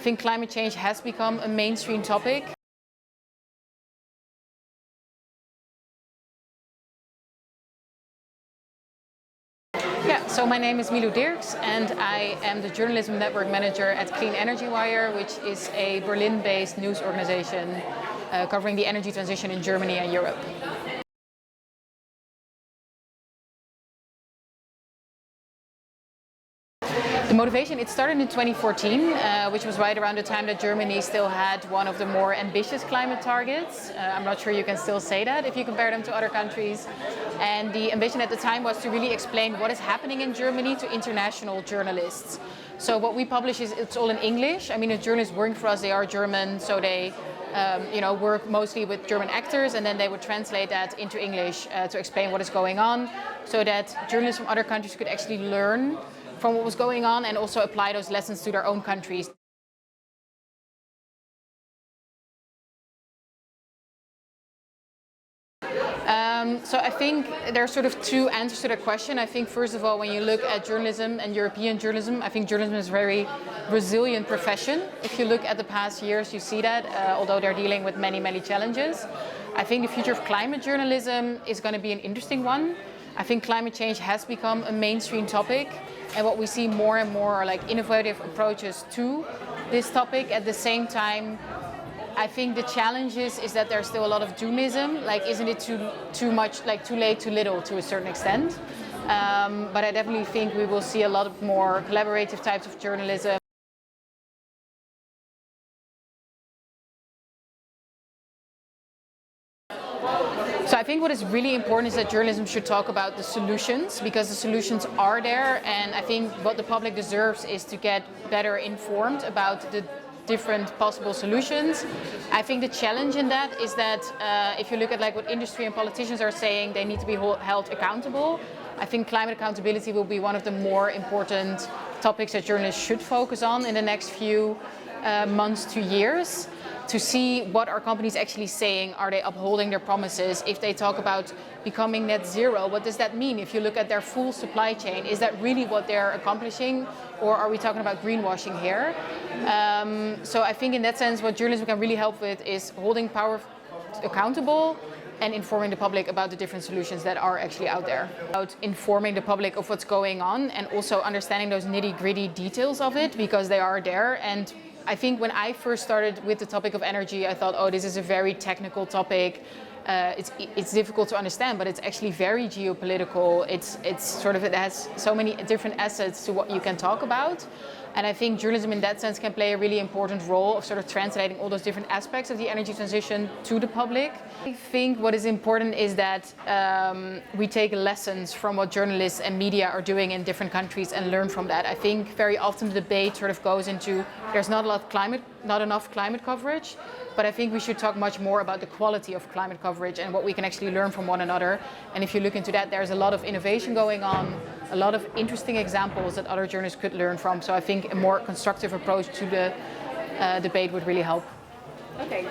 think climate change has become a mainstream topic. Yeah, so my name is Milou DIRKX and I am the Journalism Network Manager at Clean Energy Wire, which is a Berlin-based news organization covering the energy transition in Germany and Europe. The motivation, it started in 2014, which was right around the time that Germany still had one of the more ambitious climate targets. I'm not sure you can still say that if you compare them to other countries. And the ambition at the time was to really explain what is happening in Germany to international journalists. So what we publish it's all in English. I mean, the journalists working for us, they are German, so they work mostly with German actors, and then they would translate that into English to explain what is going on, so that journalists from other countries could actually learn from what was going on and also apply those lessons to their own countries. So I think there are sort of two answers to that question. I think first of all, when you look at journalism and European journalism, I think journalism is a very resilient profession. If you look at the past years, you see that, although they're dealing with many, many challenges. I think the future of climate journalism is going to be an interesting one. I think climate change has become a mainstream topic, and what we see more and more are like innovative approaches to this topic. At the same time, I think the challenge is that there's still a lot of doomism. Like, isn't it too much, like too late, too little to a certain extent? But I definitely think we will see a lot of more collaborative types of journalism. So I think what is really important is that journalism should talk about the solutions, because the solutions are there, and I think what the public deserves is to get better informed about the different possible solutions. I think the challenge in that is that if you look at like what industry and politicians are saying, they need to be held accountable. I think climate accountability will be one of the more important topics that journalists should focus on in the next few months to years, to see what are companies actually saying. Are they upholding their promises? If they talk about becoming net zero, what does that mean? If you look at their full supply chain, is that really what they're accomplishing, or are we talking about greenwashing here? So I think in that sense, what journalism can really help with is holding power accountable and informing the public about the different solutions that are actually out there. About informing the public of what's going on and also understanding those nitty-gritty details of it, because they are there. And I think when I first started with the topic of energy, I thought, oh, this is a very technical topic. It's difficult to understand, but it's actually very geopolitical. It has so many different assets to what you can talk about. And I think journalism in that sense can play a really important role of sort of translating all those different aspects of the energy transition to the public. I think what is important is that we take lessons from what journalists and media are doing in different countries and learn from that. I think very often the debate sort of goes into there's not enough climate coverage, but I think we should talk much more about the quality of climate coverage and what we can actually learn from one another. And if you look into that, there's a lot of innovation going on, a lot of interesting examples that other journalists could learn from. So I think a more constructive approach to the debate would really help. Okay.